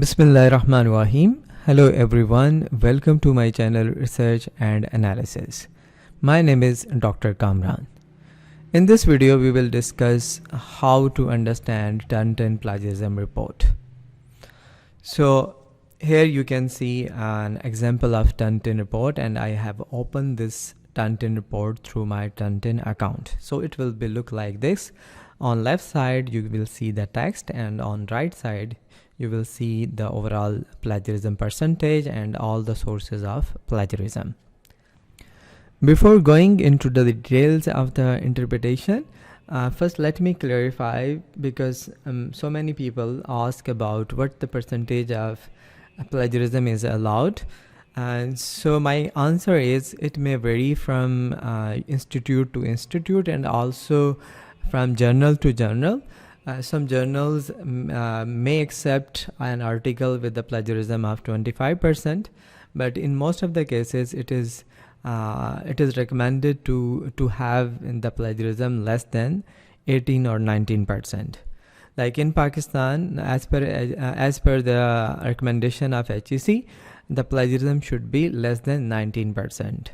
Bismillahirrahmanirrahim. Hello everyone, welcome to my channel Research and Analysis. My name is Dr. Kamran. In this video we will discuss how to understand Turnitin Plagiarism Report. So here you can see an example of Turnitin report, and I have opened this Turnitin report through my Turnitin account. So it will look like this. On left side you will see the text, and on right side you will see the overall plagiarism percentage and all the sources of plagiarism. Before going into the details of the interpretation, first let me clarify, because so many people ask about what the percentage of plagiarism is allowed. And so my answer is it may vary from institute to institute and also from journal to journal. Some journals may accept an article with the plagiarism of 25%, but in most of the cases it is recommended to have the plagiarism less than 18 or 19%. Like in Pakistan, as per the recommendation of HEC, the plagiarism should be less than 19%.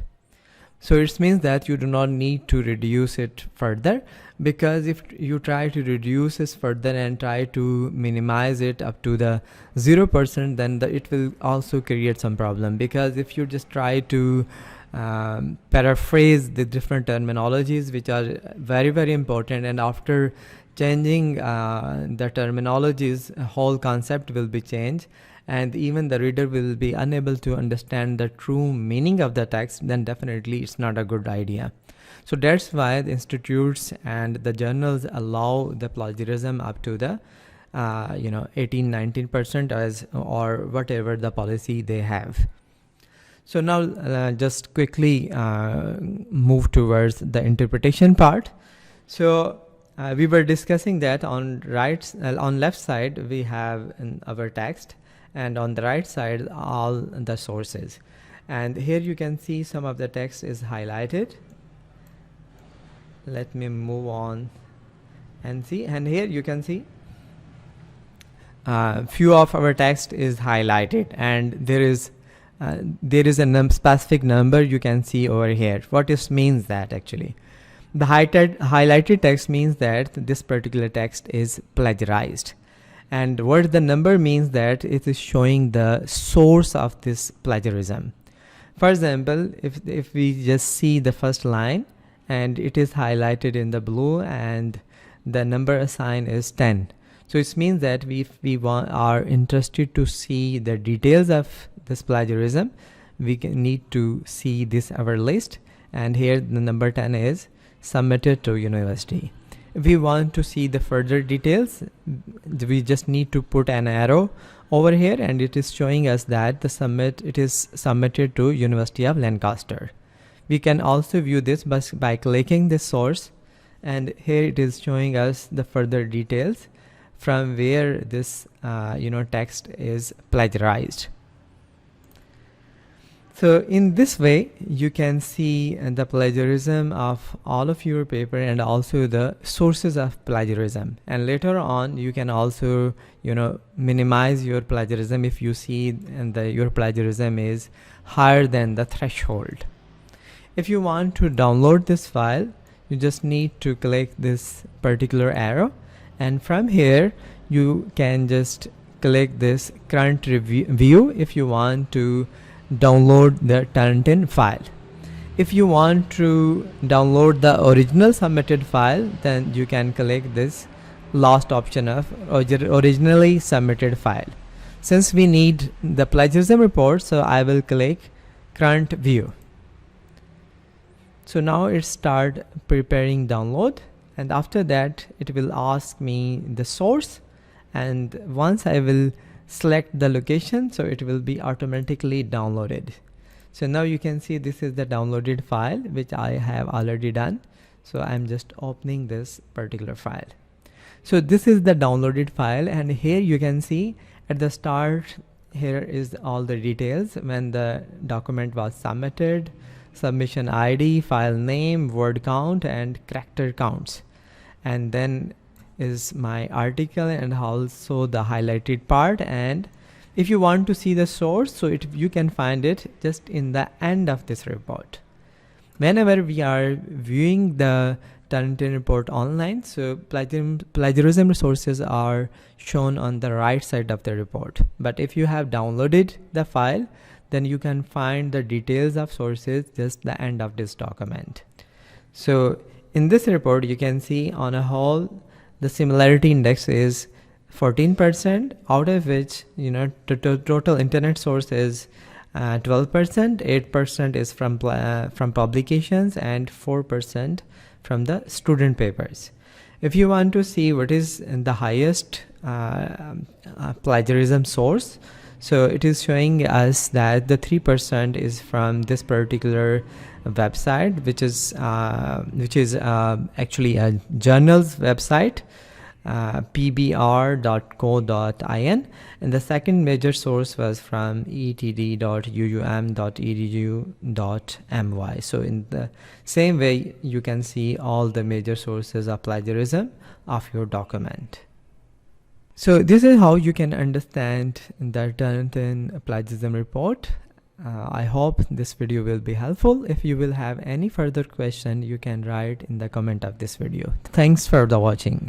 So it means that you do not need to reduce it further, because if you try to reduce this further and try to minimize it up to the 0%, then it will also create some problem. Because if you just try to paraphrase the different terminologies, which are very, very important, and after changing the terminologies, whole concept will be changed, and even the reader will be unable to understand the true meaning of the text, then definitely it's not a good idea. So that's why the institutes and the journals allow the plagiarism up to the 18-19% as or whatever the policy they have. So now just quickly move towards the interpretation part. So we were discussing that on left side we have our text, and on the right side all the sources. And here you can see some of the text is highlighted. Let me move on and see, and here you can see few of our text is highlighted, and there is a specific number you can see over here. What this means that actually the highlighted text means that this particular text is plagiarized. And what the number means that it is showing the source of this plagiarism. For example, if we just see the first line and it is highlighted in the blue and the number assigned is 10. So it means that if we are interested to see the details of this plagiarism, we need to see this our list, and here the number 10 is submitted to university. If we want to see the further details, we just need to put an arrow over here, and it is showing us that it is submitted to University of Lancaster. We can also view this by clicking this source, and here it is showing us the further details from where this text is plagiarized. So in this way you can see the plagiarism of all of your paper and also the sources of plagiarism, and later on you can also minimize your plagiarism if you see your plagiarism is higher than the threshold. If you want to download this file, you just need to click this particular arrow, and from here you can just click this current view if you want to download the Turnitin file. If you want to download the original submitted file, then you can click this last option of originally submitted file. Since we need the plagiarism report, so I will click current view. So now it start preparing download, and after that it will ask me the source, and once I will select the location, so it will be automatically downloaded. So now you can see this is the downloaded file which I have already done. So I'm just opening this particular file. So this is the downloaded file, and here you can see at the start here is all the details when the document was submitted, submission ID, file name, word count and character counts, and then is my article and also the highlighted part and If you want to see the source, so you can find it just in the end of this report. Whenever we are viewing the Turnitin report online, so plagiarism resources are shown on the right side of the report. But if you have downloaded the file, then you can find the details of sources just the end of this document. So in this report, you can see on a whole, the similarity index is 14%, out of which, the total internet source is 12%, 8% is from publications, and 4% from the student papers. If you want to see what is the highest plagiarism source, so it is showing us that the 3% is from this particular website, which is actually a journal's website, pbr.co.in, and the second major source was from etd.uum.edu.my. So in the same way, you can see all the major sources of plagiarism of your document. So this is how you can understand the Turnitin Plagiarism Report. I hope this video will be helpful. If you will have any further question, you can write in the comment of this video. Thanks for the watching.